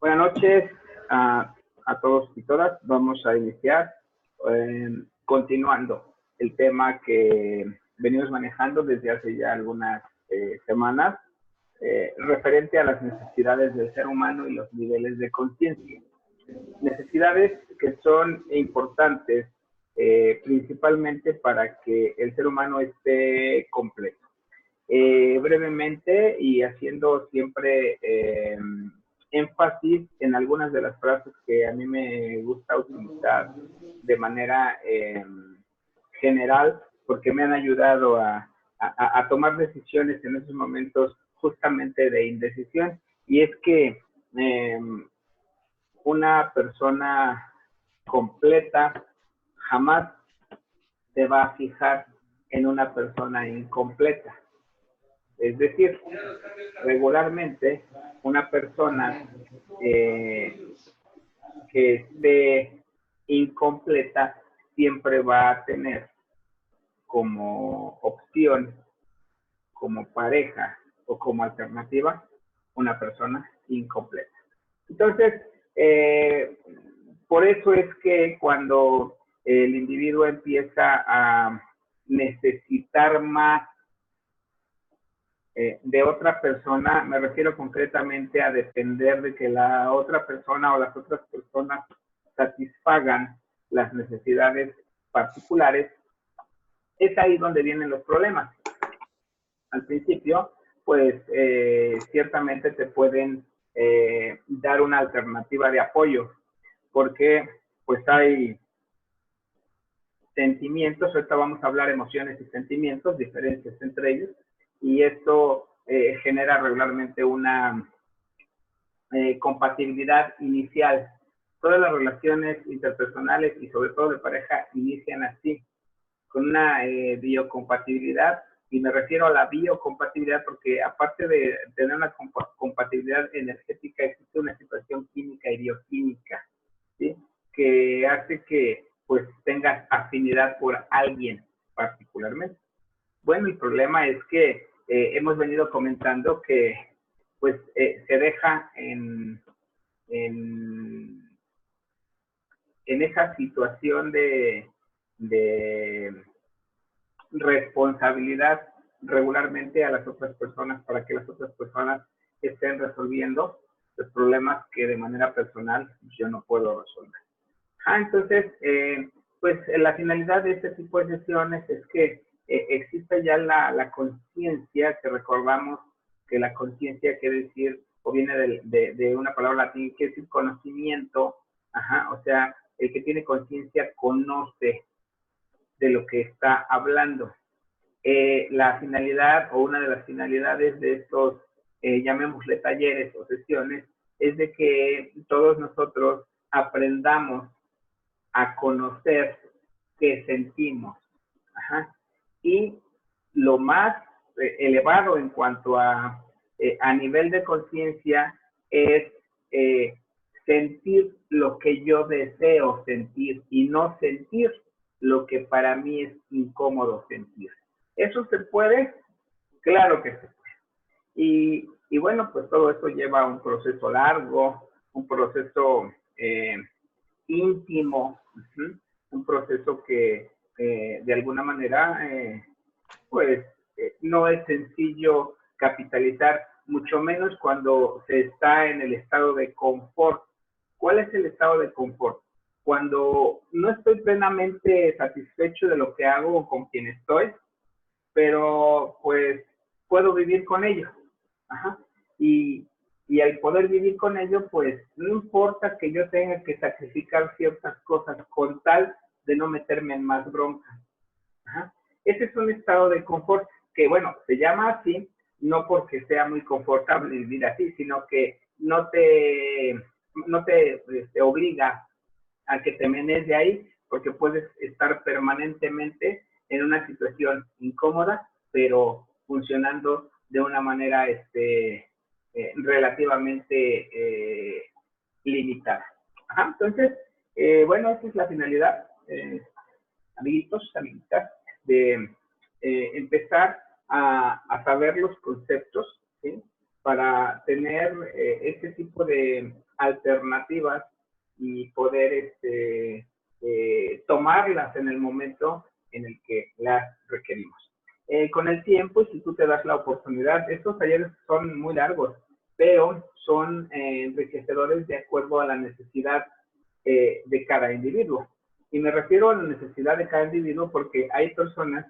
Buenas noches a todos y todas. Vamos a iniciar continuando el tema que venimos manejando desde hace ya algunas semanas, referente a las necesidades del ser humano y los niveles de conciencia. Necesidades que son importantes principalmente para que el ser humano esté completo. Brevemente y haciendo siempre énfasis en algunas de las frases que a mí me gusta utilizar de manera general, porque me han ayudado a tomar decisiones en esos momentos justamente de indecisión, y es que una persona completa jamás se va a fijar en una persona incompleta. Es decir, regularmente una persona que esté incompleta siempre va a tener como opción, como pareja o como alternativa, una persona incompleta. Entonces, por eso es que cuando el individuo empieza a necesitar más de otra persona, me refiero concretamente a depender de que la otra persona o las otras personas satisfagan las necesidades particulares, es ahí donde vienen los problemas. Al principio, pues ciertamente te pueden dar una alternativa de apoyo, porque pues hay sentimientos, ahorita vamos a hablar emociones y sentimientos, diferencias entre ellos, y esto genera regularmente una compatibilidad inicial. Todas las relaciones interpersonales y sobre todo de pareja inician así, con una biocompatibilidad, y me refiero a la biocompatibilidad porque aparte de tener una compatibilidad energética, existe una situación química y bioquímica, ¿sí?, que hace que pues tengas afinidad por alguien particularmente. Bueno, el problema es que hemos venido comentando que pues se deja en esa situación de responsabilidad regularmente a las otras personas para que las otras personas estén resolviendo los problemas que de manera personal yo no puedo resolver. Entonces, pues la finalidad de este tipo de sesiones es que existe ya la conciencia, que recordamos que la conciencia quiere decir, o viene de una palabra latín, que es el conocimiento, o sea, el que tiene conciencia conoce de lo que está hablando. La finalidad o una de las finalidades de estos, llamémosle talleres o sesiones, es de que todos nosotros aprendamos a conocer qué sentimos. Y lo más elevado en cuanto a nivel de conciencia es sentir lo que yo deseo sentir y no sentir lo que para mí es incómodo sentir. ¿Eso se puede? Claro que se puede. Y bueno, pues todo esto lleva un proceso largo, un proceso íntimo, un proceso que de alguna manera pues no es sencillo capitalizar, mucho menos cuando se está en el estado de confort. ¿Cuál es el estado de confort? Cuando no estoy plenamente satisfecho de lo que hago o con quien estoy, pero pues puedo vivir con ello. Y al poder vivir con ello, pues no importa que yo tenga que sacrificar ciertas cosas con tal de no meterme en más broncas. Ese es un estado de confort que, bueno, se llama así, no porque sea muy confortable vivir así, sino que no te obliga a que te menes de ahí, porque puedes estar permanentemente en una situación incómoda, pero funcionando de una manera relativamente limitada. Entonces, bueno, esa es la finalidad, amiguitos, amiguitas, de empezar a saber los conceptos, ¿sí?, para tener ese tipo de alternativas y poder tomarlas en el momento en el que las requerimos. Con el tiempo, si tú te das la oportunidad, estos talleres son muy largos, pero son enriquecedores de acuerdo a la necesidad de cada individuo. Y me refiero a la necesidad de cada individuo porque hay personas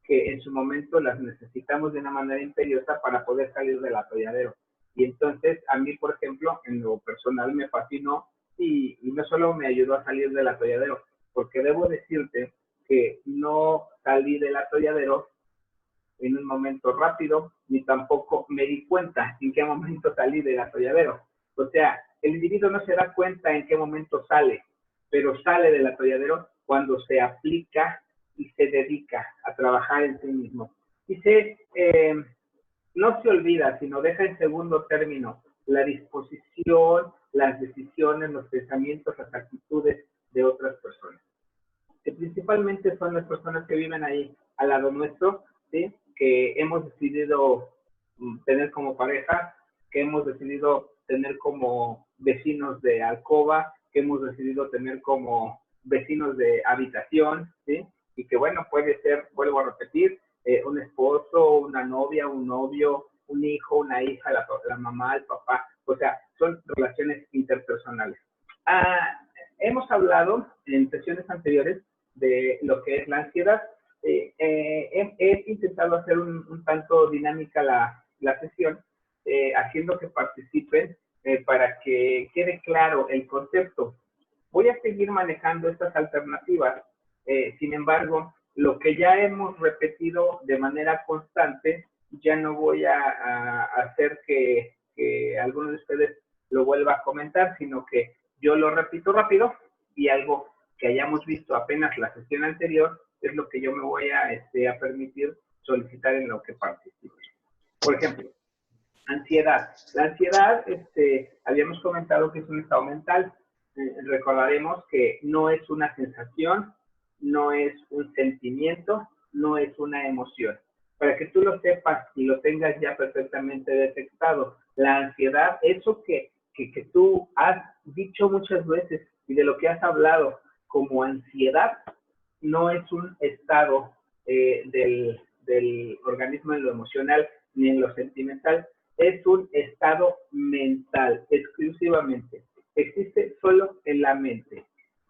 que en su momento las necesitamos de una manera imperiosa para poder salir del atolladero. Y entonces, a mí, por ejemplo, en lo personal me fascinó y no solo me ayudó a salir del atolladero, porque debo decirte que no salí del atolladero en un momento rápido, ni tampoco me di cuenta en qué momento salí del atolladero. O sea, el individuo no se da cuenta en qué momento sale, pero sale del atolladero cuando se aplica y se dedica a trabajar en sí mismo. Y no se olvida, sino deja en segundo término la disposición, las decisiones, los pensamientos, las actitudes de otras personas. Que principalmente son las personas que viven ahí al lado nuestro, ¿sí? Que hemos decidido tener como pareja, que hemos decidido tener como vecinos de alcoba, que hemos decidido tener como vecinos de habitación, ¿sí? Y que bueno, puede ser, vuelvo a repetir, un esposo, una novia, un novio, un hijo, una hija, la mamá, el papá, o sea, son relaciones interpersonales. Hemos hablado en sesiones anteriores de lo que es la ansiedad. He intentado hacer un tanto dinámica la sesión, haciendo que participen para que quede claro el concepto. Voy a seguir manejando estas alternativas, sin embargo, lo que ya hemos repetido de manera constante, ya no voy a hacer que alguno de ustedes lo vuelva a comentar, sino que yo lo repito rápido y algo que hayamos visto apenas la sesión anterior es lo que yo me voy a permitir solicitar en lo que participe. Por ejemplo, ansiedad. La ansiedad, habíamos comentado que es un estado mental. Recordaremos que no es una sensación, no es un sentimiento, no es una emoción. Para que tú lo sepas y lo tengas ya perfectamente detectado, la ansiedad, eso que tú has dicho muchas veces y de lo que has hablado como ansiedad, no es un estado del organismo en lo emocional ni en lo sentimental, es un estado mental exclusivamente. Existe solo en la mente.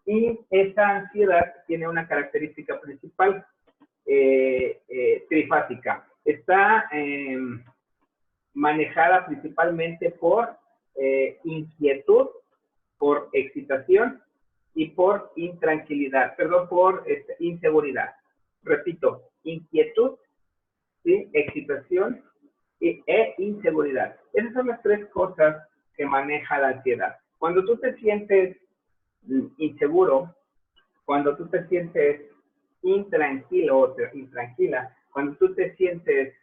Y esa ansiedad tiene una característica principal, trifásica. Está manejada principalmente por inquietud, por excitación y por intranquilidad, perdón, por inseguridad. Repito, inquietud, ¿sí? Excitación e inseguridad. Esas son las tres cosas que maneja la ansiedad. Cuando tú te sientes inseguro, cuando tú te sientes intranquilo o intranquila, cuando tú te sientes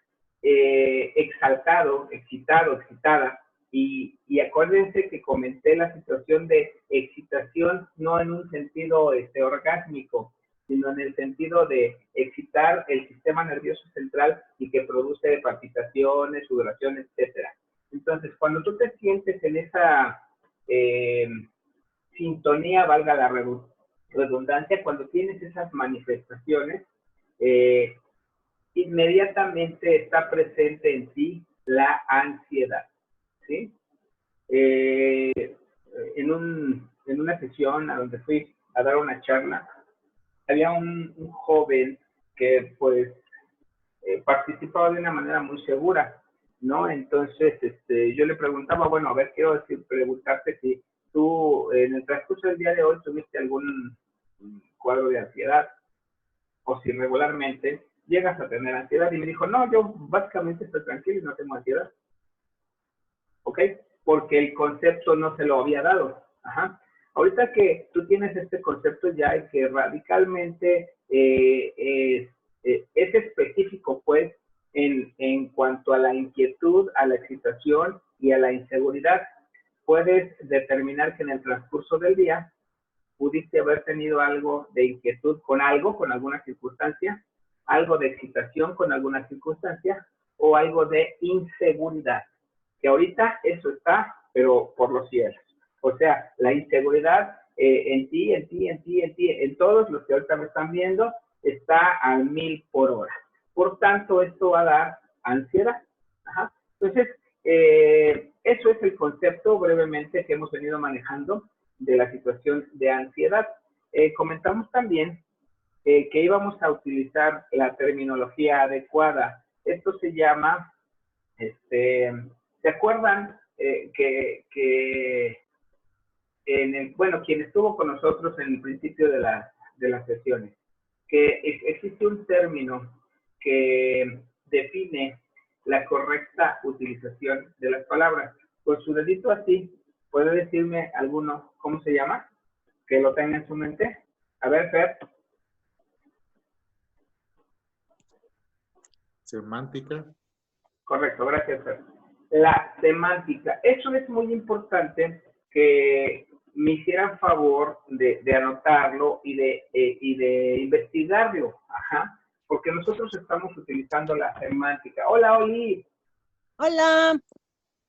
exaltado, excitado, excitada, y acuérdense que comenté la situación de excitación no en un sentido orgásmico, sino en el sentido de excitar el sistema nervioso central y que produce palpitaciones, sudoración, etcétera. Entonces, cuando tú te sientes en esa sintonía, valga la redundancia, cuando tienes esas manifestaciones, inmediatamente está presente en ti la ansiedad, ¿sí? En una sesión a donde fui a dar una charla, había un joven que pues participaba de una manera muy segura, ¿no? Entonces yo le preguntaba, bueno, a ver, quiero preguntarte si tú en el transcurso del día de hoy tuviste algún cuadro de ansiedad o si regularmente llegas a tener ansiedad. Y me dijo, no, yo básicamente estoy tranquilo y no tengo ansiedad. ¿Ok? Porque el concepto no se lo había dado. Ajá. Ahorita que tú tienes este concepto ya y que radicalmente es específico, pues, en cuanto a la inquietud, a la excitación y a la inseguridad, puedes determinar que en el transcurso del día pudiste haber tenido algo de inquietud con algo, con alguna circunstancia, algo de excitación con alguna circunstancia o algo de inseguridad. que ahorita eso está, pero por los cielos. O sea, la inseguridad en ti, en todos los que ahorita me están viendo, está al 1000 por hora. Por tanto, esto va a dar ansiedad. Ajá. Entonces, eso es el concepto brevemente que hemos venido manejando de la situación de ansiedad. Comentamos también que íbamos a utilizar la terminología adecuada. Esto se llama, ¿se acuerdan que bueno, quien estuvo con nosotros en el principio de las sesiones, que existe un término que define la correcta utilización de las palabras? Con su dedito así, ¿puede decirme alguno cómo se llama? Que lo tenga en su mente. A ver, Fer. Semántica. Correcto, gracias, Fer. La semántica. Eso es muy importante que me hicieran favor de anotarlo y de investigarlo. Ajá. Porque nosotros estamos utilizando la semántica. Hola, Oli. Hola.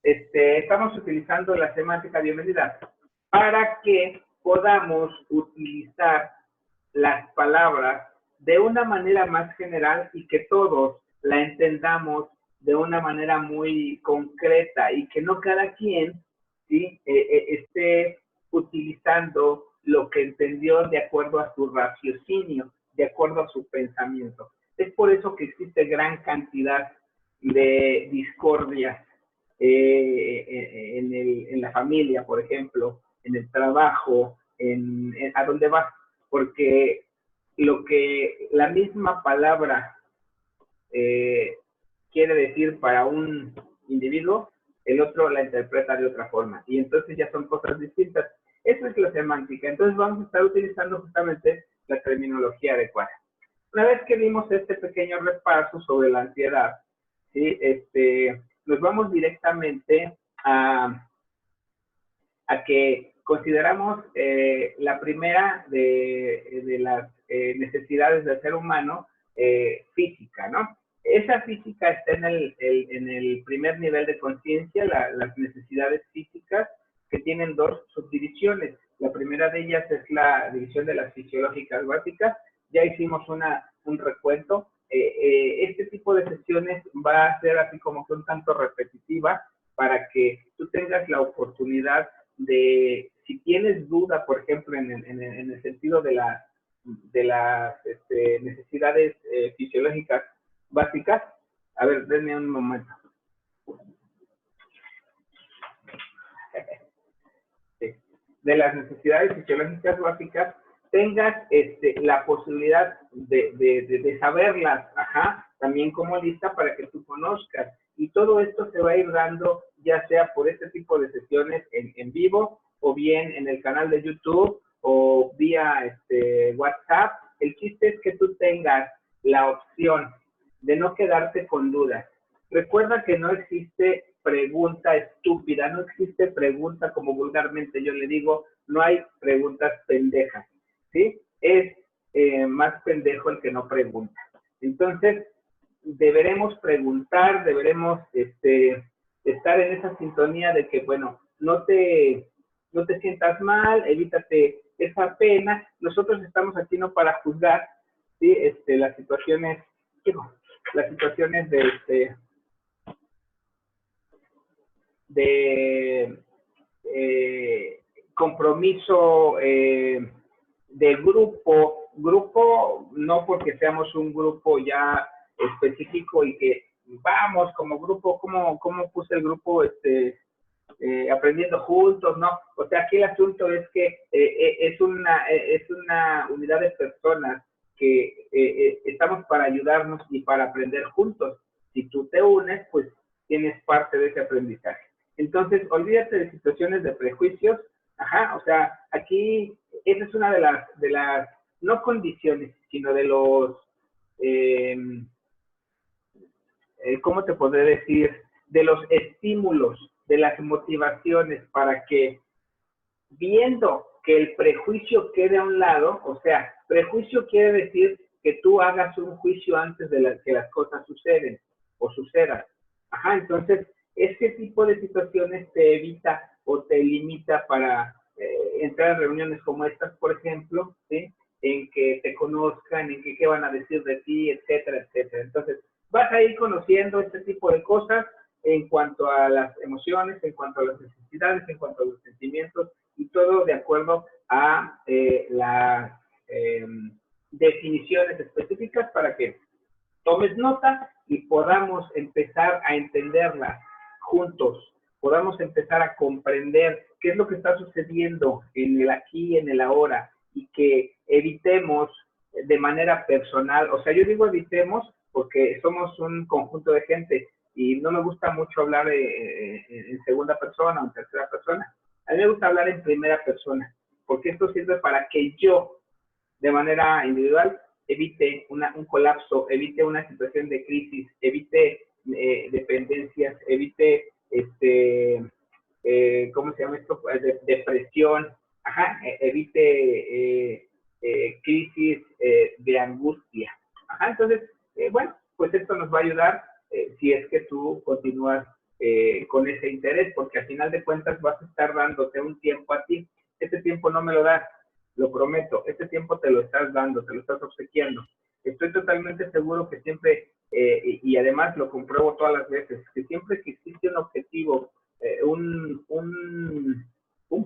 Estamos utilizando la semántica, bienvenida, para que podamos utilizar las palabras de una manera más general y que todos la entendamos de una manera muy concreta y que no cada quien, ¿sí? Esté utilizando lo que entendió de acuerdo a su raciocinio, de acuerdo a su pensamiento. Es por eso que existe gran cantidad de discordias en la familia, por ejemplo, en el trabajo, a dónde vas, porque lo que la misma palabra quiere decir para un individuo, el otro la interpreta de otra forma, y entonces ya son cosas distintas. Eso es la semántica. Entonces vamos a estar utilizando justamente la terminología adecuada. Una vez que vimos este pequeño repaso sobre la ansiedad, ¿sí? Nos vamos directamente a que consideramos la primera de las necesidades del ser humano, física, ¿no? Esa física está en el primer nivel de conciencia, las necesidades físicas, que tienen dos subdivisiones. La primera de ellas es la división de las fisiológicas básicas. Ya hicimos un recuento. Este tipo de sesiones va a ser así como que un tanto repetitiva para que tú tengas la oportunidad de, si tienes duda, por ejemplo, en el sentido de las necesidades fisiológicas básicas. A ver, denme un momento. De las necesidades fisiológicas básicas, tengas la posibilidad de saberlas, ajá, también como lista para que tú conozcas. Y todo esto se va a ir dando ya sea por este tipo de sesiones en vivo o bien en el canal de YouTube o vía WhatsApp. El chiste es que tú tengas la opción de no quedarte con dudas. Recuerda que no existe pregunta estúpida, no existe pregunta como vulgarmente yo le digo, no hay preguntas pendejas, ¿sí? Es más pendejo el que no pregunta. Entonces, deberemos preguntar, deberemos estar en esa sintonía de que, bueno, no te sientas mal, evítate esa pena. Nosotros estamos aquí no para juzgar, ¿sí? Las situaciones de compromiso de grupo, no porque seamos un grupo ya específico y que vamos como grupo, ¿cómo puse el grupo? Aprendiendo juntos, ¿no? O sea, aquí el asunto es que es una unidad de personas que estamos para ayudarnos y para aprender juntos. Si tú te unes, pues tienes parte de ese aprendizaje. Entonces, olvídate de situaciones de prejuicios. Ajá, o sea, aquí esa es una de las no condiciones, sino de los, ¿cómo te podré decir? De los estímulos, de las motivaciones para que, viendo que el prejuicio quede a un lado, o sea, prejuicio quiere decir que tú hagas un juicio antes de que las cosas suceden o sucedan. Ajá, entonces, este tipo de situaciones te evita o te limita para entrar a reuniones como estas, por ejemplo, ¿sí? En que te conozcan, en que qué van a decir de ti, etcétera, etcétera. Entonces, vas a ir conociendo este tipo de cosas en cuanto a las emociones, en cuanto a las necesidades, en cuanto a los sentimientos, y todo de acuerdo a las definiciones específicas para que tomes nota y podamos empezar a entenderlas juntos, podamos empezar a comprender qué es lo que está sucediendo en el aquí y en el ahora, y que evitemos de manera personal, o sea, yo digo evitemos porque somos un conjunto de gente y no me gusta mucho hablar en segunda persona o en tercera persona. A mí me gusta hablar en primera persona, porque esto sirve para que yo, de manera individual, evite un colapso, evite una situación de crisis, evite dependencias, evite, ¿cómo se llama esto? Depresión, ajá, evite crisis de angustia. Ajá, entonces, bueno, pues esto nos va a ayudar si es que tú continúas con ese interés, porque al final de cuentas vas a estar dándote un tiempo a ti. Este tiempo no me lo das, lo prometo, este tiempo te lo estás dando, te lo estás obsequiando. Estoy totalmente seguro que siempre, y además lo compruebo todas las veces, que siempre que existe un objetivo, un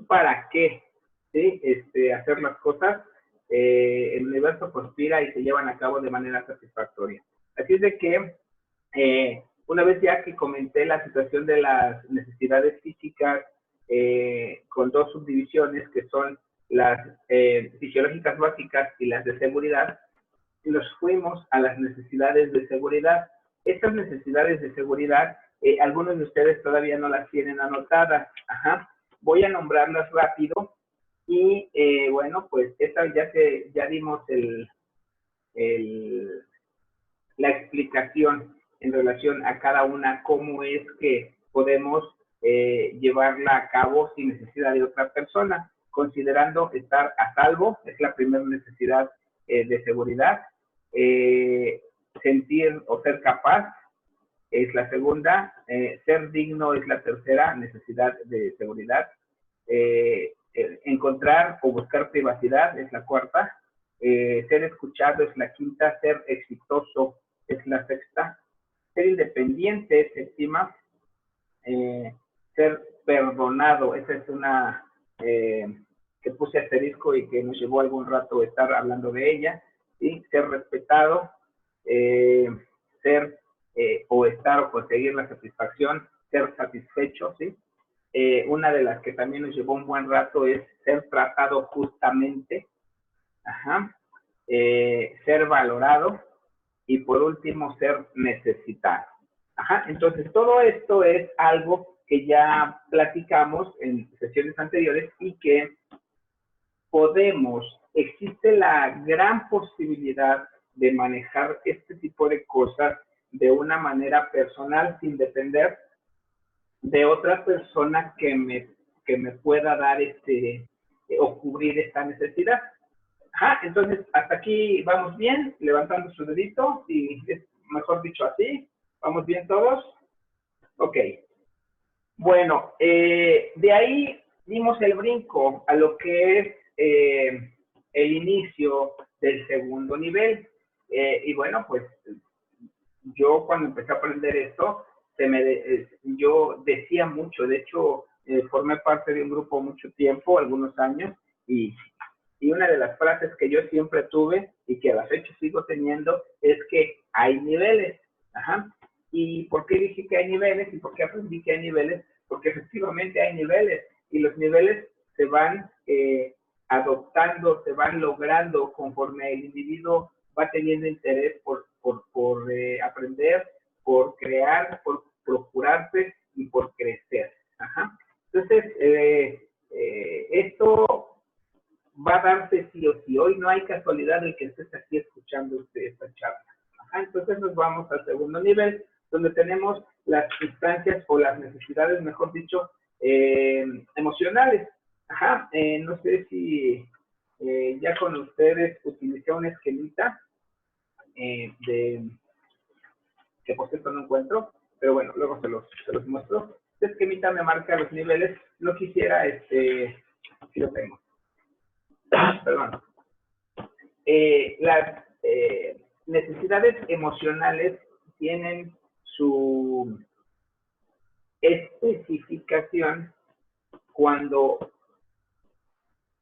para qué, ¿sí? Hacer las cosas, el universo conspira y se llevan a cabo de manera satisfactoria. Así es de que, una vez ya que comenté la situación de las necesidades físicas, con dos subdivisiones que son las fisiológicas básicas y las de seguridad, nos fuimos a las necesidades de seguridad. Estas necesidades de seguridad, algunos de ustedes todavía no las tienen anotadas. Ajá. Voy a nombrarlas rápido y bueno, pues esta ya dimos la explicación en relación a cada una, cómo es que podemos llevarla a cabo sin necesidad de otra persona, considerando estar a salvo, es la primera necesidad de seguridad, sentir o ser capaz es la segunda, ser digno es la tercera necesidad de seguridad, encontrar o buscar privacidad es la cuarta, ser escuchado es la quinta, ser exitoso es la sexta, ser independiente es séptima, ser perdonado, esa es una que puse asterisco y que nos llevó algún rato estar hablando de ella, ¿sí? Ser respetado, ser o estar o conseguir la satisfacción, ser satisfecho, ¿sí? Una de las que también nos llevó un buen rato es ser tratado justamente, ajá, ser valorado y por último ser necesitado. Ajá, entonces todo esto es algo que ya platicamos en sesiones anteriores y que existe la gran posibilidad de manejar este tipo de cosas de una manera personal sin depender de otra persona que me pueda dar o cubrir esta necesidad. Ajá, entonces hasta aquí vamos bien, levantando su dedito, y es mejor dicho así, ¿vamos bien todos? Ok. Bueno, de ahí dimos el brinco a lo que es el inicio del segundo nivel. Y bueno, pues yo cuando empecé a aprender esto, yo decía mucho, de hecho, formé parte de un grupo mucho tiempo, algunos años, y una de las frases que yo siempre tuve y que a la fecha sigo teniendo es que hay niveles. Ajá. ¿Y por qué dije que hay niveles? ¿Y por qué aprendí que hay niveles? Porque efectivamente hay niveles y los niveles se van adoptando, se van logrando conforme el individuo va teniendo interés por aprender, por crear, por procurarse y por crecer. Ajá. Entonces, esto va a darse sí o sí. Hoy no hay casualidad de que estés aquí escuchando esta charla. Ajá, entonces nos vamos al segundo nivel, donde tenemos las instancias o las necesidades, mejor dicho, emocionales. Ajá, no sé si ya con ustedes utilicé un esquemita que por cierto no encuentro, pero bueno, luego se los muestro. Este esquemita me marca los niveles. No quisiera, si lo tengo. Perdón. Las necesidades emocionales tienen su especificación cuando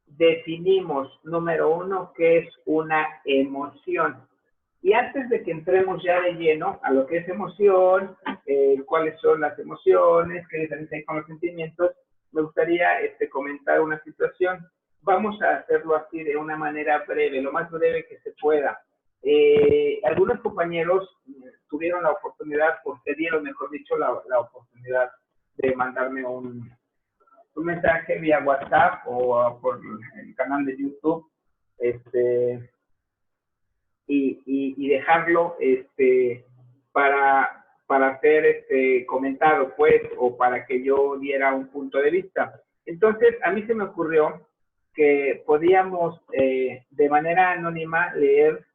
definimos, número uno, qué es una emoción. Y antes de que entremos ya de lleno a lo que es emoción, cuáles son las emociones, qué diferencia hay con los sentimientos, me gustaría comentar una situación. Vamos a hacerlo así de una manera breve, lo más breve que se pueda. Algunos compañeros tuvieron la oportunidad, o te dieron, mejor dicho, la oportunidad de mandarme un mensaje vía WhatsApp o por el canal de YouTube, y dejarlo para ser comentado, pues, o para que yo diera un punto de vista. Entonces, a mí se me ocurrió que podíamos de manera anónima leer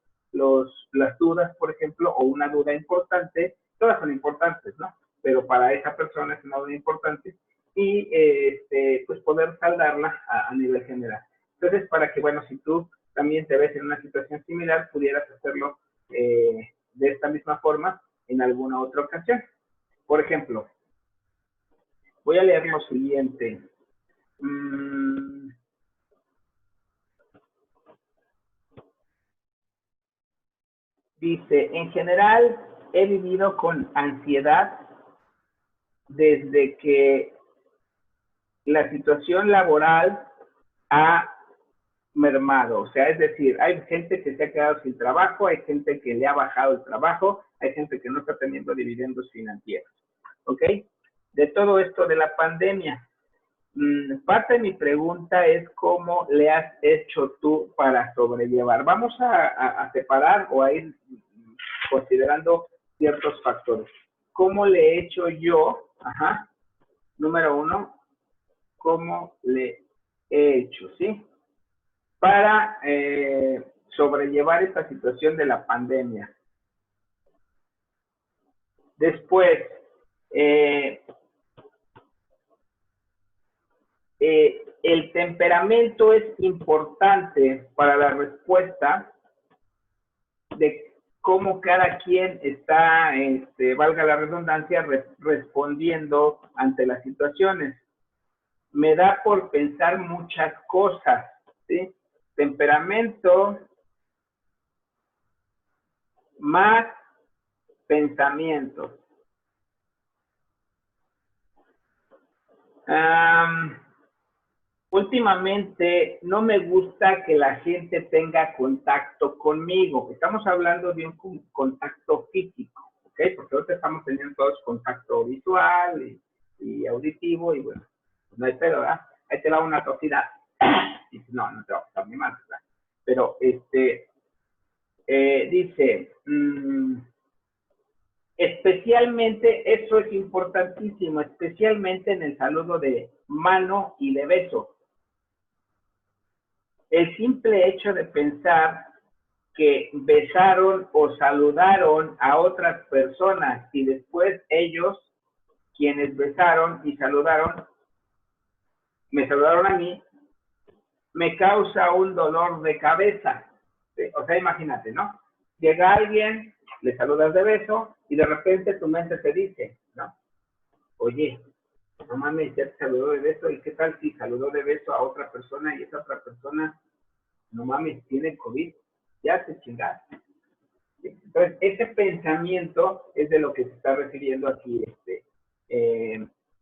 las dudas, por ejemplo, o una duda importante. Todas son importantes, ¿no? Pero para esa persona es una duda importante, y pues poder saldarla a nivel general. Entonces, para que, bueno, si tú también te ves en una situación similar, pudieras hacerlo de esta misma forma en alguna otra ocasión. Por ejemplo, voy a leer lo siguiente. Dice, en general he vivido con ansiedad desde que la situación laboral ha mermado. O sea, es decir, hay gente que se ha quedado sin trabajo, hay gente que le ha bajado el trabajo, hay gente que no está teniendo dividendos financieros. ¿Ok? De todo esto de la pandemia, parte de mi pregunta es cómo le has hecho tú para sobrellevar. Vamos a separar o a ir considerando ciertos factores. ¿Cómo le he hecho yo? Ajá. Número uno, ¿cómo le he hecho? ¿Sí? Para sobrellevar esta situación de la pandemia. Después, el temperamento es importante para la respuesta de cómo cada quien está, valga la redundancia, respondiendo ante las situaciones. Me da por pensar muchas cosas, ¿sí? Temperamento más pensamientos. Últimamente no me gusta que la gente tenga contacto conmigo. Estamos hablando de un contacto físico, ¿ok? Porque ahorita estamos teniendo todos contacto visual y auditivo, y bueno, no hay pedo, ¿verdad? Ahí te da una tosida. Y no te va a pasar ni más, ¿verdad? Pero dice, especialmente, eso es importantísimo, especialmente en el saludo de mano y de beso. El simple hecho de pensar que besaron o saludaron a otras personas y después ellos, quienes besaron y saludaron, me saludaron a mí, me causa un dolor de cabeza. ¿Sí? O sea, imagínate, ¿no? Llega alguien, le saludas de beso y de repente tu mente te dice, ¿no? Oye, no mames, ya te saludó de beso, ¿y qué tal si saludó de beso a otra persona y esa otra persona, no mames, tiene COVID? Ya te chingaste. Entonces, ese pensamiento es de lo que se está refiriendo aquí.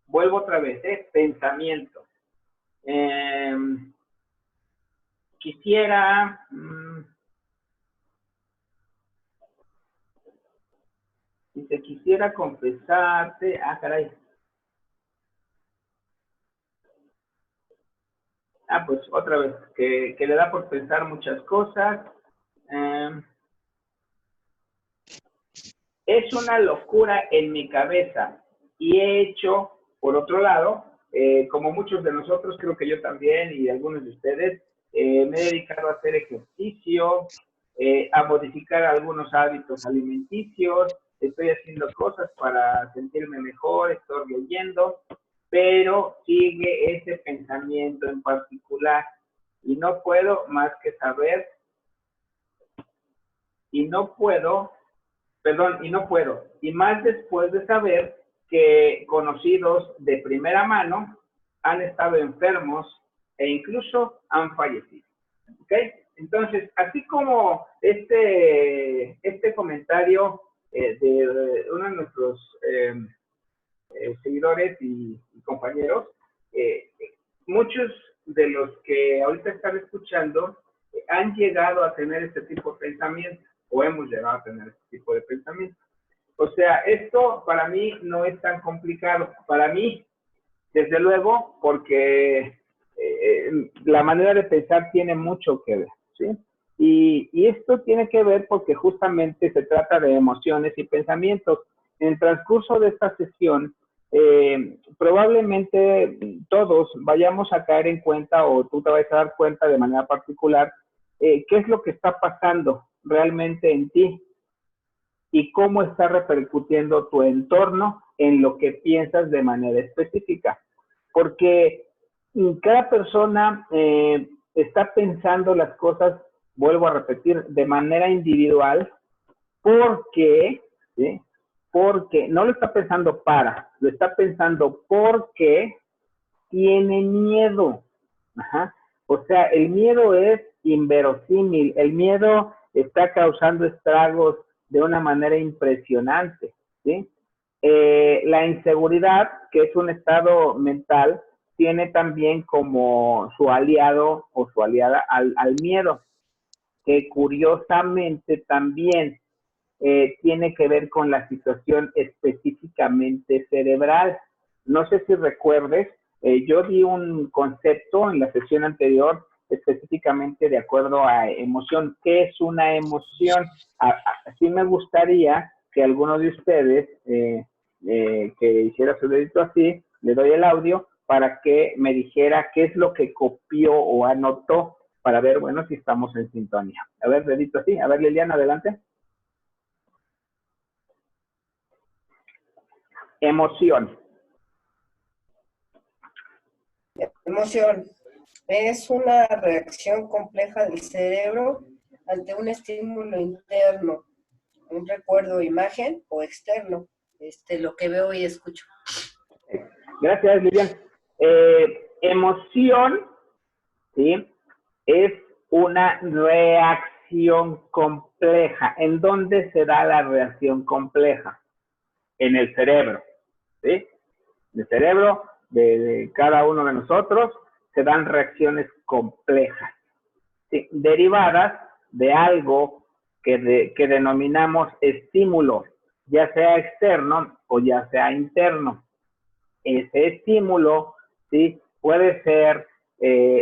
Vuelvo otra vez, pensamiento. Quisiera... si te quisiera confesarte... Ah, caray. Pues otra vez, que le da por pensar muchas cosas. Es una locura en mi cabeza y he hecho, por otro lado, como muchos de nosotros, creo que yo también y algunos de ustedes, me he dedicado a hacer ejercicio, a modificar algunos hábitos alimenticios, estoy haciendo cosas para sentirme mejor, estoy leyendo, pero sigue ese pensamiento en particular y no puedo más que saber y no puedo, y más después de saber que conocidos de primera mano han estado enfermos e incluso han fallecido. ¿Ok? Entonces, así como este comentario de uno de nuestros seguidores y compañeros, muchos de los que ahorita están escuchando han llegado a tener este tipo de pensamiento o hemos llegado a tener este tipo de pensamiento. O sea, esto para mí no es tan complicado. Para mí, desde luego, porque la manera de pensar tiene mucho que ver, ¿sí? Y esto tiene que ver porque justamente se trata de emociones y pensamientos. En el transcurso de esta sesión, probablemente todos vayamos a caer en cuenta o tú te vas a dar cuenta de manera particular qué es lo que está pasando realmente en ti y cómo está repercutiendo tu entorno en lo que piensas de manera específica. Porque cada persona está pensando las cosas, vuelvo a repetir, de manera individual, porque, ¿sí? Porque no lo está pensando lo está pensando porque tiene miedo. Ajá. O sea, el miedo es inverosímil, el miedo está causando estragos de una manera impresionante, ¿sí? La inseguridad, que es un estado mental, tiene también como su aliado o su aliada al miedo, que curiosamente también tiene que ver con la situación específicamente cerebral. No sé si recuerdes, yo di un concepto en la sesión anterior específicamente de acuerdo a emoción. ¿Qué es una emoción? Así me gustaría que alguno de ustedes que hiciera su dedito así, le doy el audio para que me dijera qué es lo que copió o anotó para ver, bueno, si estamos en sintonía. A ver, dedito así. A ver, Liliana, adelante. Emoción. Emoción es una reacción compleja del cerebro ante un estímulo interno, un recuerdo, imagen o externo, lo que veo y escucho. Gracias, Lilian. Emoción, ¿sí? Es una reacción compleja. ¿En dónde se da la reacción compleja? En el cerebro, ¿sí? En el cerebro de cada uno de nosotros se dan reacciones complejas, ¿sí? Derivadas de algo que denominamos estímulo, ya sea externo o ya sea interno. Ese estímulo, ¿sí? Puede ser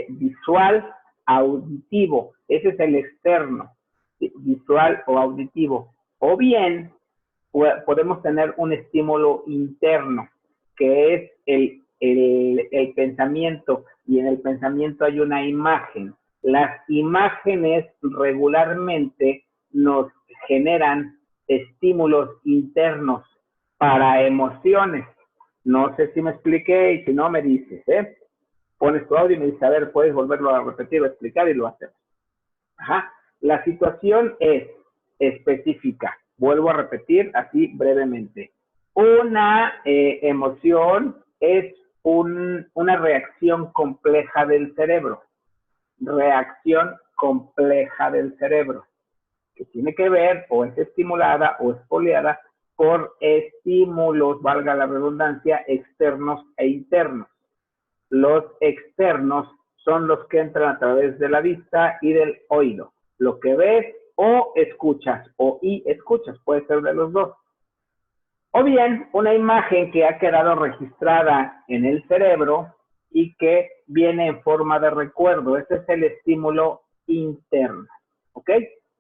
visual, auditivo, ese es el externo, ¿sí? Visual o auditivo, o bien podemos tener un estímulo interno, que es el pensamiento, y en el pensamiento hay una imagen. Las imágenes regularmente nos generan estímulos internos para emociones. No sé si me expliqué y si no me dices, pones tu audio y me dices, a ver, puedes volverlo a repetir o explicar y lo hacemos. Ajá. La situación es específica. Vuelvo a repetir así brevemente. Una emoción es una reacción compleja del cerebro. Reacción compleja del cerebro, que tiene que ver o es estimulada o espoliada por estímulos, valga la redundancia, externos e internos. Los externos son los que entran a través de la vista y del oído. Lo que ves o escuchas, y escuchas, puede ser de los dos. O bien, una imagen que ha quedado registrada en el cerebro y que viene en forma de recuerdo. Ese es el estímulo interno, ¿ok?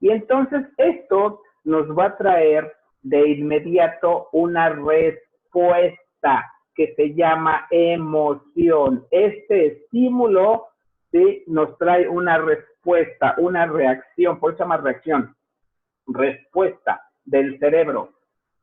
Y entonces esto nos va a traer de inmediato una respuesta que se llama emoción. Este estímulo, ¿sí?, nos trae una respuesta, una reacción, por eso se llama reacción, respuesta del cerebro.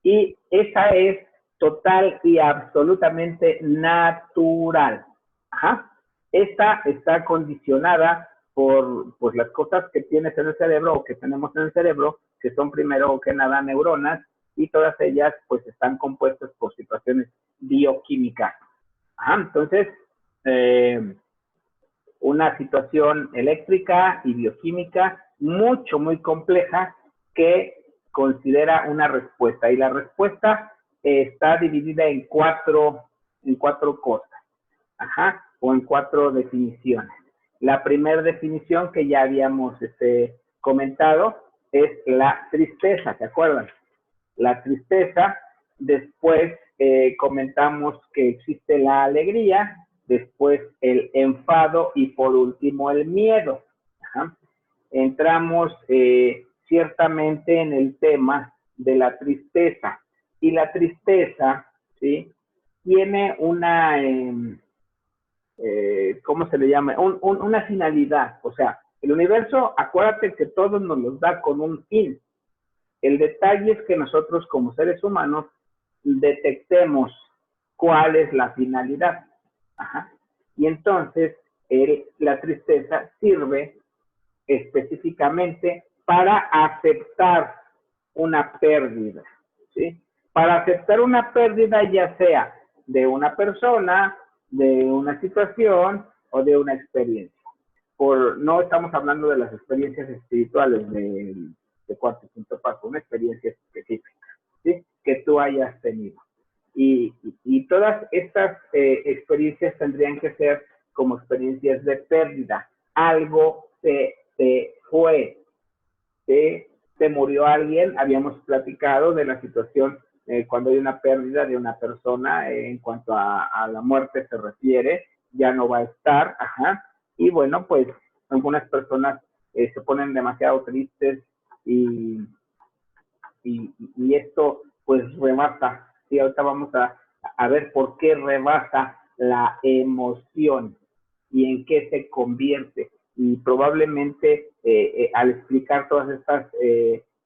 Y esa es total y absolutamente natural. Ajá. Esta está condicionada por pues, las cosas que tienes en el cerebro o que tenemos en el cerebro, que son primero que nada neuronas, y todas ellas pues están compuestas por situaciones bioquímicas. Ajá. Entonces, una situación eléctrica y bioquímica muy compleja que considera una respuesta. Y la respuesta está dividida en cuatro cosas, ajá, o en cuatro definiciones. La primera definición que ya habíamos comentado es la tristeza, ¿se acuerdan? La tristeza, después comentamos que existe la alegría, después el enfado y por último el miedo. Ajá. Entramos ciertamente en el tema de la tristeza. Y la tristeza, ¿sí?, tiene una, ¿cómo se le llama? Una finalidad. O sea, el universo, acuérdate que todos nos los da con un fin. El detalle es que nosotros como seres humanos detectemos cuál es la finalidad. Ajá. Y entonces la tristeza sirve específicamente para aceptar una pérdida, ¿sí? Para aceptar una pérdida ya sea de una persona, de una situación o de una experiencia. No estamos hablando de las experiencias espirituales de cuarto y quinto paso, una experiencia específica, ¿sí?, que tú hayas tenido. Y todas estas experiencias tendrían que ser como experiencias de pérdida. Algo se fue, se murió alguien, habíamos platicado de la situación cuando hay una pérdida de una persona en cuanto a la muerte se refiere, ya no va a estar, ajá, y bueno, pues algunas personas se ponen demasiado tristes y esto pues rebasa, y ahorita vamos a ver por qué rebasa la emoción y en qué se convierte. Y probablemente al explicar todas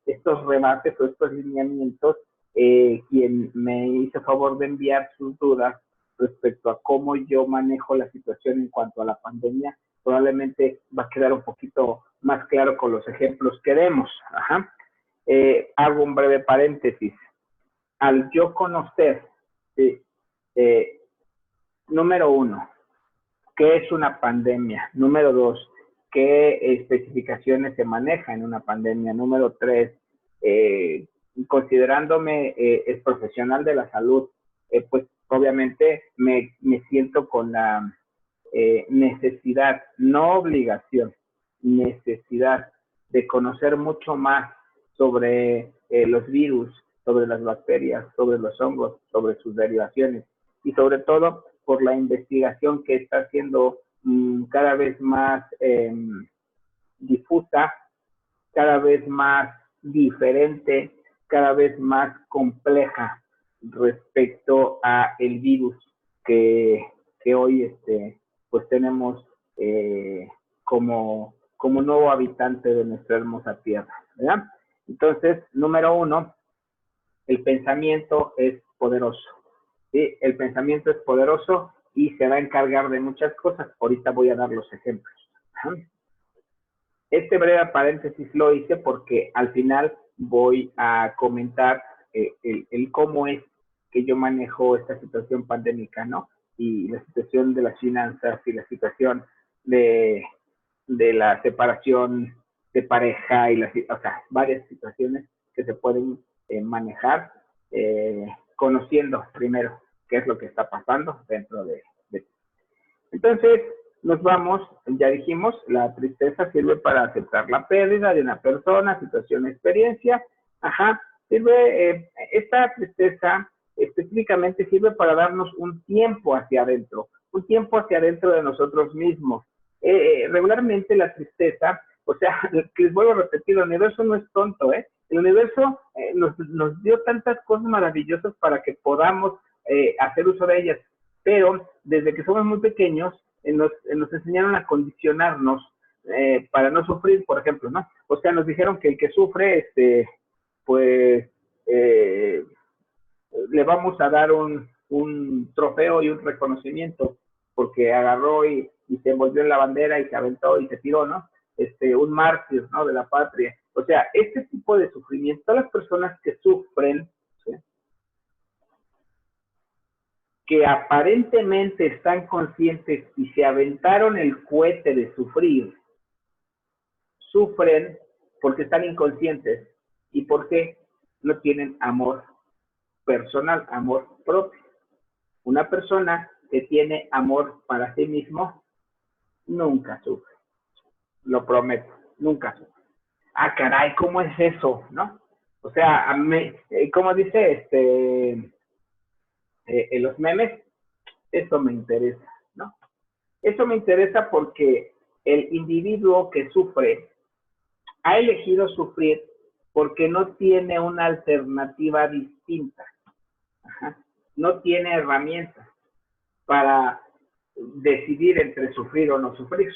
estos rebates o estos lineamientos, quien me hizo favor de enviar sus dudas respecto a cómo yo manejo la situación en cuanto a la pandemia, probablemente va a quedar un poquito más claro con los ejemplos que demos. Ajá. Hago un breve paréntesis. Al yo conocer, número uno, ¿qué es una pandemia? Número dos, ¿qué especificaciones se manejan en una pandemia? Número tres, considerándome el profesional de la salud, pues obviamente me siento con la necesidad, no obligación, necesidad de conocer mucho más sobre los virus, sobre las bacterias, sobre los hongos, sobre sus derivaciones y sobre todo por la investigación que está siendo cada vez más difusa, cada vez más diferente, cada vez más compleja respecto a el virus que hoy pues tenemos como nuevo habitante de nuestra hermosa tierra, ¿verdad? Entonces, número uno, el pensamiento es poderoso, ¿sí? El pensamiento es poderoso y se va a encargar de muchas cosas. Ahorita voy a dar los ejemplos. Este breve paréntesis lo hice porque al final voy a comentar el cómo es que yo manejo esta situación pandémica, ¿no? Y la situación de las finanzas y la situación de la separación de pareja y o sea, varias situaciones que se pueden manejar conociendo primero qué es lo que está pasando dentro de. Entonces, nos vamos, ya dijimos, la tristeza sirve para aceptar la pérdida de una persona, situación, experiencia. Ajá, sirve, esta tristeza específicamente sirve para darnos un tiempo hacia adentro de nosotros mismos. Regularmente la tristeza, o sea, les vuelvo a repetir, el universo no es tonto, ¿eh? El universo nos dio tantas cosas maravillosas para que podamos hacer uso de ellas, pero desde que somos muy pequeños nos enseñaron a condicionarnos para no sufrir, por ejemplo, ¿no? O sea, nos dijeron que el que sufre, pues le vamos a dar un trofeo y un reconocimiento porque agarró y se envolvió en la bandera y se aventó y se tiró, ¿no? Un mártir, ¿no? De la patria. O sea, este tipo de sufrimiento, todas las personas que sufren, ¿sí?, que aparentemente están conscientes y se aventaron el cohete de sufrir, sufren porque están inconscientes y porque no tienen amor personal, amor propio. Una persona que tiene amor para sí mismo nunca sufre, lo prometo, nunca sufre. Ah, caray, ¿cómo es eso? ¿No? O sea, como dice en los memes, eso me interesa, ¿no? Eso me interesa porque el individuo que sufre ha elegido sufrir porque no tiene una alternativa distinta. Ajá. No tiene herramientas para decidir entre sufrir o no sufrir.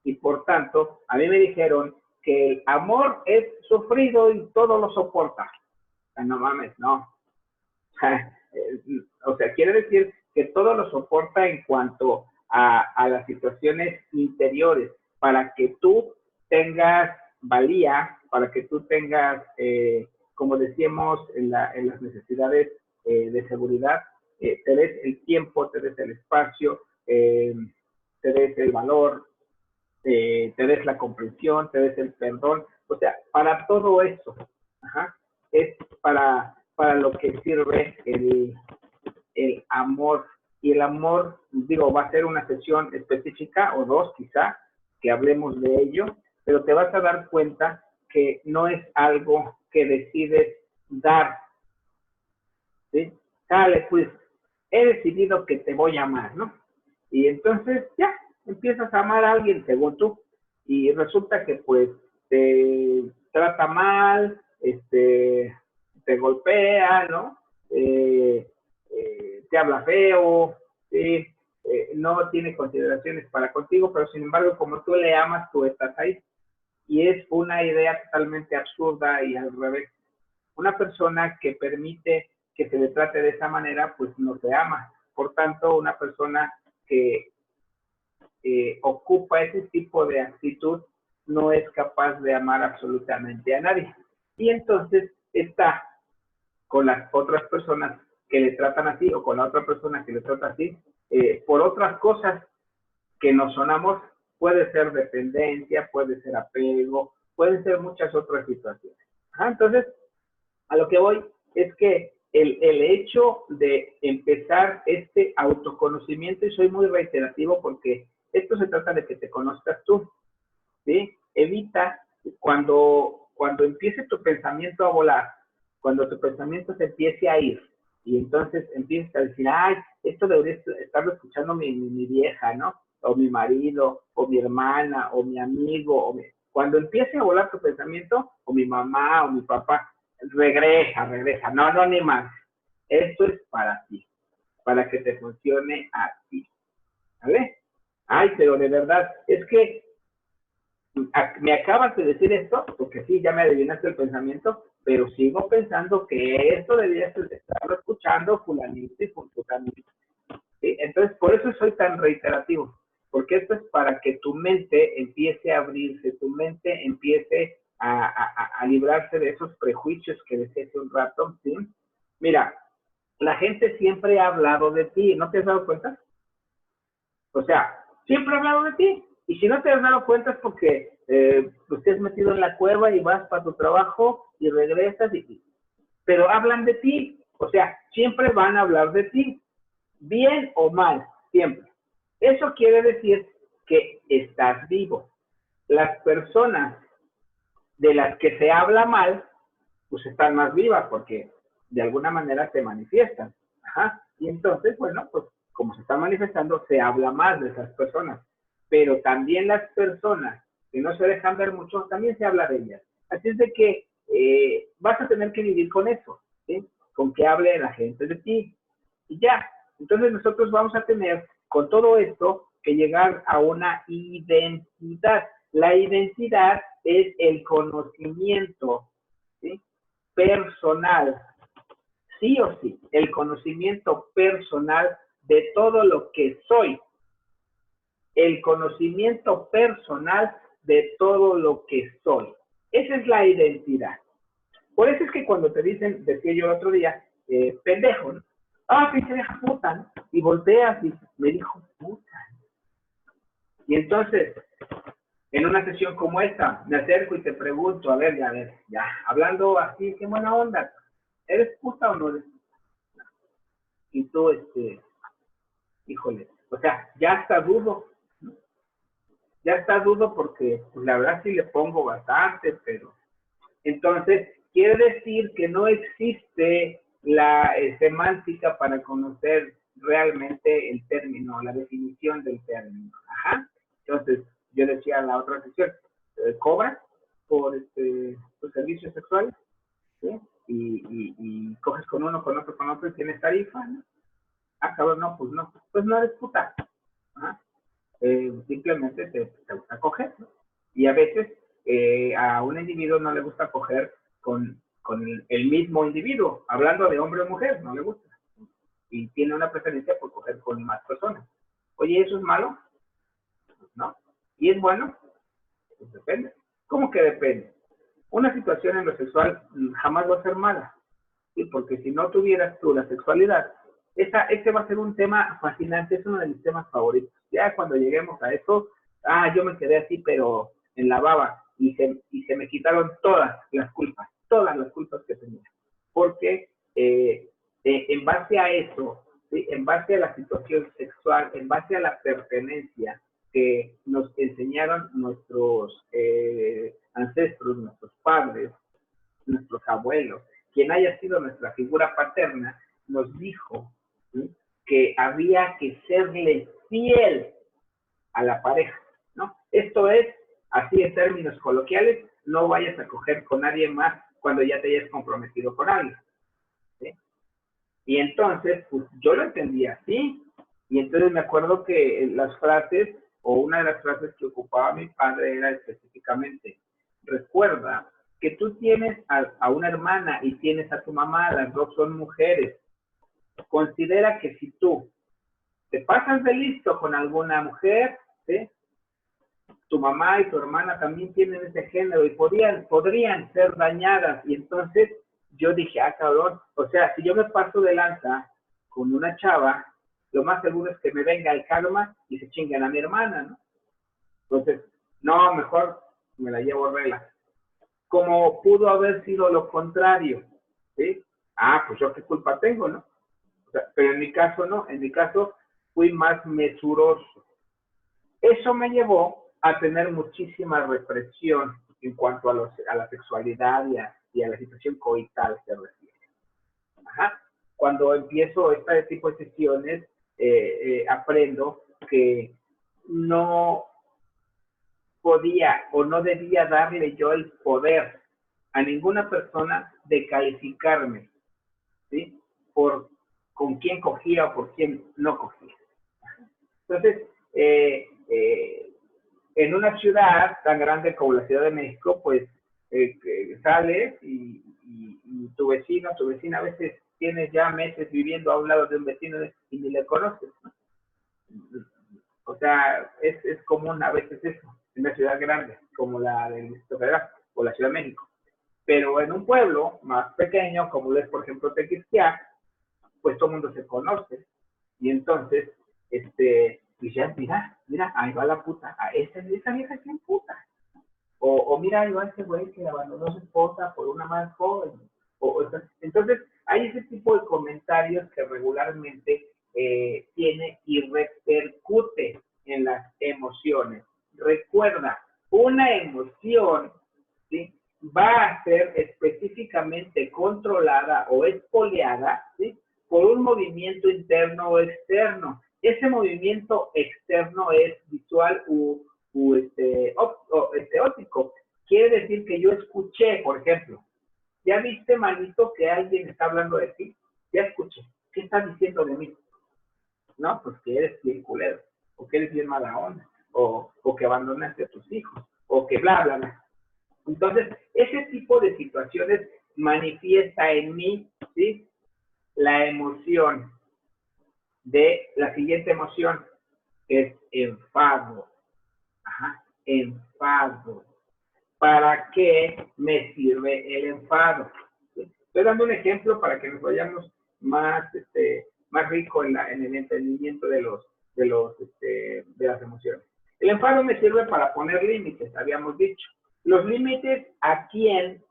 Y por tanto, a mí me dijeron que el amor es sufrido y todo lo soporta. No mames, no. O sea, quiere decir que todo lo soporta en cuanto a las situaciones interiores, para que tú tengas valía, para que tú tengas, como decíamos en las necesidades de seguridad, te des el tiempo, te des el espacio, te des el valor, te des la comprensión, te des el perdón. O sea, para todo eso, ajá, es para lo que sirve el amor. Y el amor, digo, va a ser una sesión específica o dos quizá, que hablemos de ello, pero te vas a dar cuenta que no es algo que decides dar, ¿sí? Dale, pues, he decidido que te voy a amar, ¿no? Y entonces ya, empiezas a amar a alguien según tú, y resulta que pues te trata mal, te golpea, ¿no? Te habla feo, ¿sí? No tiene consideraciones para contigo, pero sin embargo, como tú le amas, tú estás ahí. Y es una idea totalmente absurda y al revés. Una persona que permite que se le trate de esa manera, pues no se ama. Por tanto, una persona que ocupa ese tipo de actitud no es capaz de amar absolutamente a nadie. Y entonces está con las otras personas que le tratan así o con la otra persona que le trata así, por otras cosas que no son amor. Puede ser dependencia, puede ser apego, pueden ser muchas otras situaciones. Entonces, a lo que voy es que el hecho de empezar este autoconocimiento, y soy muy reiterativo porque esto se trata de que te conozcas tú, ¿sí? Evita cuando empiece tu pensamiento a volar, cuando tu pensamiento se empiece a ir, y entonces empiezas a decir, ay, esto debería estarlo escuchando mi vieja, ¿no? O mi marido, o mi hermana, o mi amigo, cuando empiece a volar tu pensamiento, o mi mamá, o mi papá, regresa, no, ni más. Esto es para ti, para que te funcione a ti, ¿vale? Ay, pero de verdad, es que me acabas de decir esto, porque sí, ya me adivinaste el pensamiento, pero sigo pensando que esto debía estarlo escuchando fulanito y fulanito. ¿Sí? Entonces, por eso soy tan reiterativo, porque esto es para que tu mente empiece a abrirse, tu mente empiece a librarse de esos prejuicios que decía hace un rato, ¿sí? Mira, la gente siempre ha hablado de ti, ¿no te has dado cuenta? O sea, siempre ha hablado de ti. Y si no te has dado cuenta es porque pues te has metido en la cueva y vas para tu trabajo y regresas, pero hablan de ti. O sea, siempre van a hablar de ti. Bien o mal, siempre. Eso quiere decir que estás vivo. Las personas de las que se habla mal, pues están más vivas porque de alguna manera se manifiestan. Ajá. Y entonces, bueno, pues como se está manifestando, se habla más de esas personas. Pero también las personas que no se dejan ver mucho, también se habla de ellas. Así es de que vas a tener que vivir con eso, ¿sí? Con que hable la gente de ti. Y ya. Entonces nosotros vamos a tener con todo esto que llegar a una identidad. La identidad es el conocimiento, ¿sí?, personal sí o sí, el conocimiento personal de todo lo que soy. El conocimiento personal de todo lo que soy. Esa es la identidad. Por eso es que cuando te dicen, decía yo el otro día, pendejo, ¿no? Ah, pinche vieja puta, ¿no? Y volteas y me dijo puta. Y entonces, en una sesión como esta, me acerco y te pregunto, a ver, ya, hablando así, qué buena onda, ¿eres puta o no eres puta? Y tú, híjole, o sea, ya está dudo, ¿no? Ya está dudo porque, pues, la verdad sí le pongo bastante, pero entonces, quiere decir que no existe la semántica para conocer realmente el término, la definición del término. Ajá. Entonces, yo decía en la otra sesión, cobras por tus servicios sexuales, ¿sí? Y coges con uno, con otro, y tienes tarifa, ¿no? Ah, cabrón, no, pues no eres puta. Ajá. Simplemente te gusta coger, ¿no? Y a veces a un individuo no le gusta coger con el mismo individuo, hablando de hombre o mujer, no le gusta. Y tiene una preferencia por coger con más personas. Oye, ¿eso es malo? Pues no. ¿Y es bueno? Pues depende. ¿Cómo que depende? Una situación en lo sexual jamás va a ser mala, ¿sí? Porque si no tuvieras tú la sexualidad, ese va a ser un tema fascinante, es uno de mis temas favoritos. Ya cuando lleguemos a eso, yo me quedé así, pero en la baba, y se me quitaron todas las culpas que tenía. Porque en base a eso, ¿sí? En base a la situación sexual, en base a la pertenencia que nos enseñaron nuestros ancestros, nuestros padres, nuestros abuelos, quien haya sido nuestra figura paterna, nos dijo, ¿sí?, que había que serle fiel a la pareja, ¿no? Esto es, así en términos coloquiales, no vayas a coger con nadie más cuando ya te hayas comprometido con alguien, ¿sí? Y entonces, pues yo lo entendí así, y entonces me acuerdo que las frases, o una de las frases que ocupaba mi padre era específicamente, recuerda que tú tienes a una hermana y tienes a tu mamá, las dos son mujeres. Considera que si tú te pasas de listo con alguna mujer, ¿sí?, tu mamá y tu hermana también tienen ese género y podrían ser dañadas. Y entonces yo dije, cabrón, o sea, si yo me paso de lanza con una chava, lo más seguro es que me venga el karma y se chinguen a mi hermana, ¿no? Entonces, no, mejor me la llevo regla. Como pudo haber sido lo contrario, ¿sí? Pues yo qué culpa tengo, ¿no? O sea, pero en mi caso no, en mi caso fui más mesuroso. Eso me llevó a tener muchísima represión en cuanto a la sexualidad y a la situación coital se refiere. Ajá. Cuando empiezo este tipo de sesiones, aprendo que no podía o no debía darle yo el poder a ninguna persona de calificarme, ¿sí?, por con quién cogía o por quién no cogía. Entonces, en una ciudad tan grande como la Ciudad de México, pues sales y tu vecino, tu vecina, a veces tienes ya meses viviendo a un lado de un vecino y ni le conoces, ¿no? O sea, es común a veces eso, en una ciudad grande, como la del Distrito Federal o la Ciudad de México. Pero en un pueblo más pequeño, como lo es, por ejemplo, Tequisquiac, pues todo el mundo se conoce. Y entonces, pues ya, mira, ahí va la puta, esa vieja es bien puta. O mira, ahí va ese güey que abandonó a su esposa por una más joven. Entonces, hay ese tipo de comentarios que regularmente tiene y repercute en las emociones. Recuerda, una emoción, ¿sí?, va a ser específicamente controlada o espoleada, ¿sí?, por un movimiento interno o externo. Ese movimiento externo es visual óptico. Quiere decir que yo escuché, por ejemplo, ¿ya viste, manito, que alguien está hablando de ti? Ya escuché. ¿Qué estás diciendo de mí? No, pues que eres bien culero, o que eres bien mala onda, o que abandonaste a tus hijos, o que bla, bla, bla. Entonces, ese tipo de situaciones manifiesta en mí, ¿sí?, la emoción de la siguiente emoción, que es enfado. Ajá, enfado. ¿Para qué me sirve el enfado? Estoy dando un ejemplo para que nos vayamos más, más rico en el entendimiento de las emociones. El enfado me sirve para poner límites, habíamos dicho. Los límites, ¿a quién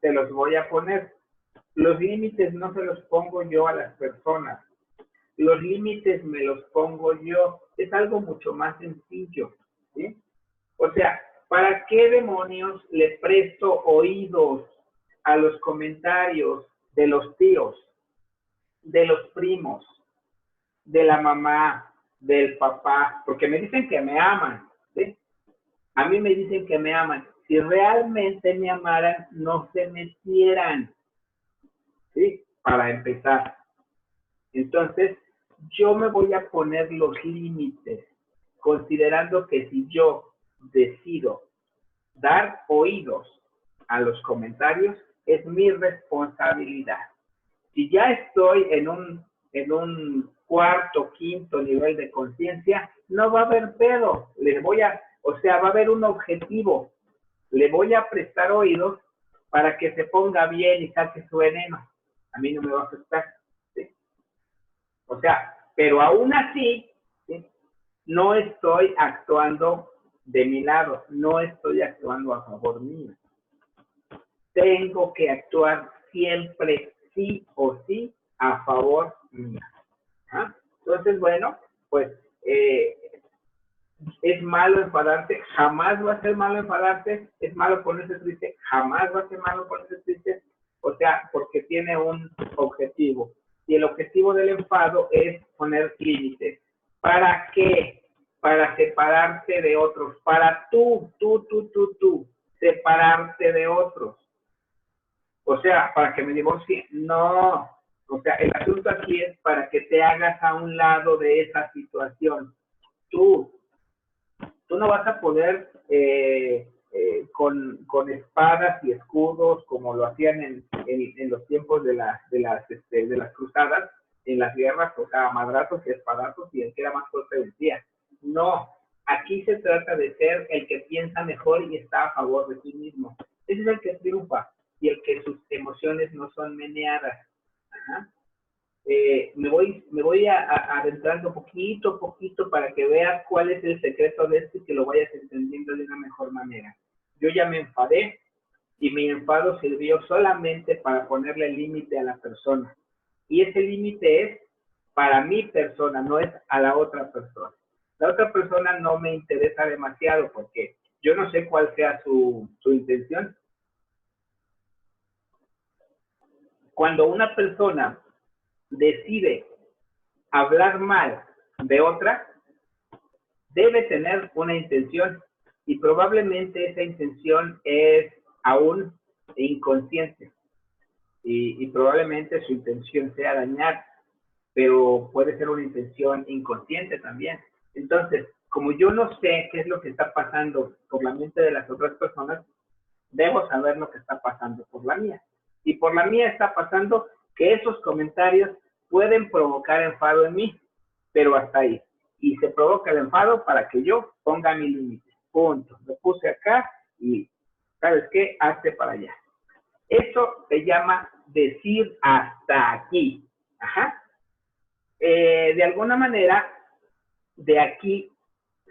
se los voy a poner? Los límites no se los pongo yo a las personas. Los límites me los pongo yo. Es algo mucho más sencillo, ¿sí? O sea, ¿para qué demonios le presto oídos a los comentarios de los tíos, de los primos, de la mamá, del papá? Porque me dicen que me aman, ¿sí? A mí me dicen que me aman. Si realmente me amaran, no se metieran, ¿sí? Para empezar. Entonces, yo me voy a poner los límites, considerando que si yo decido dar oídos a los comentarios, es mi responsabilidad. Si ya estoy en un cuarto, quinto nivel de conciencia, no va a haber pedo. Va a haber un objetivo. Le voy a prestar oídos para que se ponga bien y saque su veneno. A mí no me va a afectar, ¿sí? O sea, pero aún así, ¿sí? No estoy actuando de mi lado, no estoy actuando a favor mío. Tengo que actuar siempre, sí o sí, a favor mío. ¿Ah? Entonces, bueno, pues es malo enfadarse, jamás va a ser malo enfadarse, es malo ponerse triste, jamás va a ser malo ponerse triste, o sea, porque tiene un objetivo. Y el objetivo del enfado es poner límites. ¿Para qué? Para separarte de otros, para tú, separarte de otros. O sea, para que me divorcie, no. O sea, el asunto aquí es para que te hagas a un lado de esa situación. Tú no vas a poder con espadas y escudos como lo hacían en los tiempos de las cruzadas, en las guerras, o sea, madrazos y espadazos, y el que era más fuerte vencía. No, aquí se trata de ser el que piensa mejor y está a favor de sí mismo. Ese es el que triunfa y el que sus emociones no son meneadas. Ajá. Me voy adentrando poquito a poquito para que veas cuál es el secreto de esto y que lo vayas entendiendo de una mejor manera. Yo ya me enfadé y mi enfado sirvió solamente para ponerle límite a la persona. Y ese límite es para mi persona, no es a la otra persona. La otra persona no me interesa demasiado porque yo no sé cuál sea su intención. Cuando una persona decide hablar mal de otra, debe tener una intención y probablemente esa intención es aún inconsciente y probablemente su intención sea dañar, pero puede ser una intención inconsciente también. Entonces, como yo no sé qué es lo que está pasando por la mente de las otras personas, debo saber lo que está pasando por la mía. Y por la mía está pasando que esos comentarios pueden provocar enfado en mí, pero hasta ahí. Y se provoca el enfado para que yo ponga mi límite. Punto. Me puse acá y, ¿sabes qué? Hazte para allá. Eso se llama decir hasta aquí. Ajá. De alguna manera, de aquí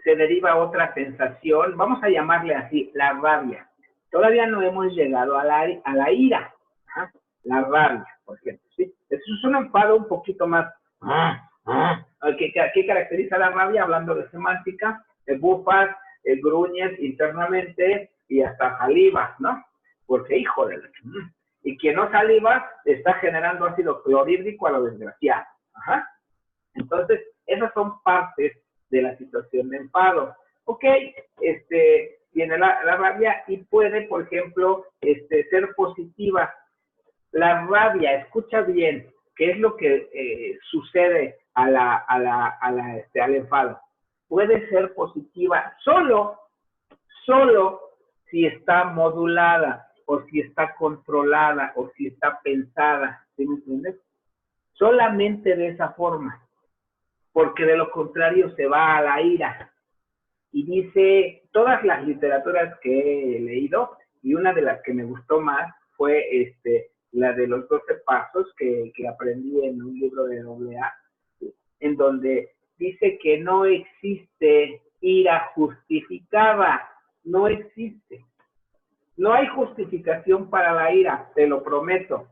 se deriva otra sensación, vamos a llamarle así, la rabia. Todavía no hemos llegado a la ira. Ajá. La rabia, por ejemplo, ¿sí? Eso es un enfado un poquito más. ¿Qué caracteriza la rabia? Hablando de semántica, bufas, gruñes internamente y hasta salivas, ¿no? Porque, hijo de la... Y quien no saliva está generando ácido clorhídrico a lo desgraciado. Ajá. Entonces, esas son partes de la situación de enfado. Ok, tiene la rabia y puede, por ejemplo, ser positiva. La rabia, escucha bien, ¿qué es lo que sucede al enfado? Puede ser positiva solo si está modulada, o si está controlada, o si está pensada, ¿sí me entiendes? solamente de esa forma, porque de lo contrario se va a la ira. Y dice, todas las literaturas que he leído, y una de las que me gustó más fue la de los 12 pasos que aprendí en un libro de AA, en donde dice que no existe ira justificada, no existe. No hay justificación para la ira, te lo prometo.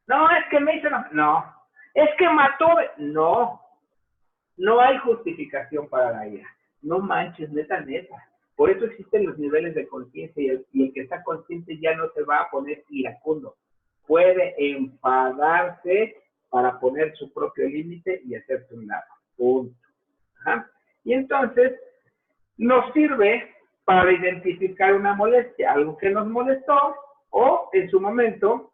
No, es que me hizo... No. Es que mató... No. No hay justificación para la ira. No manches, neta. Por eso existen los niveles de conciencia y el que está consciente ya no se va a poner iracundo. Puede enfadarse para poner su propio límite y hacerse un lado. Punto. Ajá. Y entonces nos sirve para identificar una molestia, algo que nos molestó o en su momento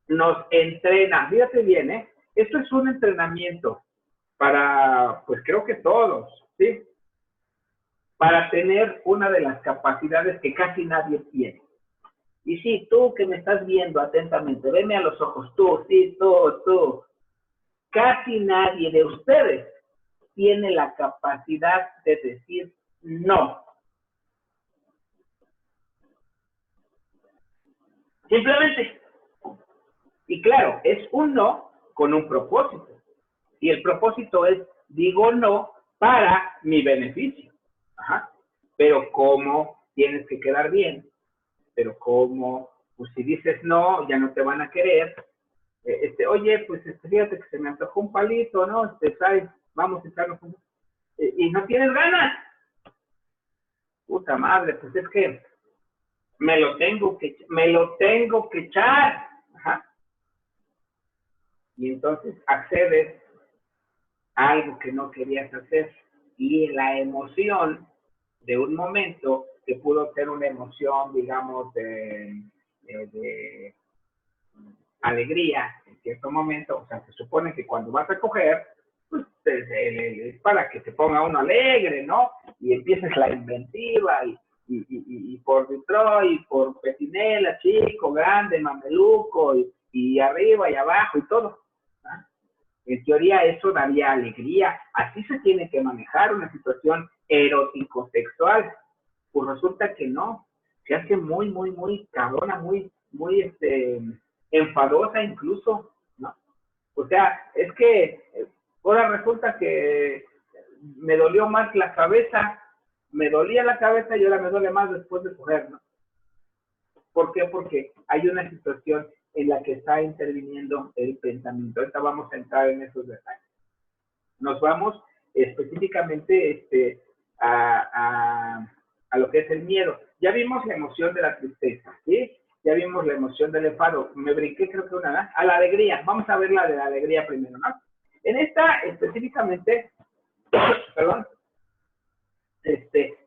nos entrena. Fíjate bien, esto es un entrenamiento para, pues creo que todos, ¿sí? Para tener una de las capacidades que casi nadie tiene. Y sí, tú que me estás viendo atentamente, veme a los ojos, tú, sí, tú. Casi nadie de ustedes tiene la capacidad de decir no. Simplemente. Y claro, es un no con un propósito. Y el propósito es, digo no para mi beneficio. Ajá. Pero ¿cómo tienes que quedar bien? Pero ¿cómo? Pues si dices no, ya no te van a querer. Oye, pues fíjate que se me antojó un palito, ¿no? ¿Sabes? Vamos a echarnos un... y no tienes ganas. Puta madre, pues es que me lo tengo que echar. Ajá. Y entonces accedes a algo que no querías hacer. Y la emoción de un momento, que pudo ser una emoción, digamos, de alegría en cierto momento, o sea, se supone que cuando vas a coger, pues es para que se ponga uno alegre, ¿no? Y empieces la inventiva y por Detroit, por Petinela, chico, grande, mameluco, y arriba y abajo y todo. ¿Ah? En teoría eso daría alegría. Así se tiene que manejar una situación erótico-sexual. Pues resulta que no. Se hace muy cabrona, muy enfadosa incluso, ¿no? O sea, es que ahora resulta que me dolió más la cabeza, me dolía la cabeza y ahora me duele más después de coger, ¿no? ¿Por qué? Porque hay una situación en la que está interviniendo el pensamiento. Ahorita vamos a entrar en esos detalles. Nos vamos específicamente a lo que es el miedo. Ya vimos la emoción de la tristeza, ¿sí? Ya vimos la emoción del enfado. Me brinqué, creo que una, a la alegría. Vamos a ver la de la alegría primero, ¿no? En esta específicamente, perdón,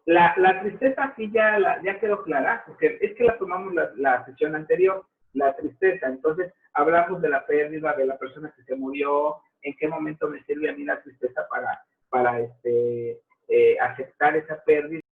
la tristeza aquí ya quedó clara, porque es que la tomamos la sesión anterior, la tristeza. Entonces, hablamos de la pérdida de la persona que se murió, en qué momento me sirve a mí la tristeza para aceptar esa pérdida.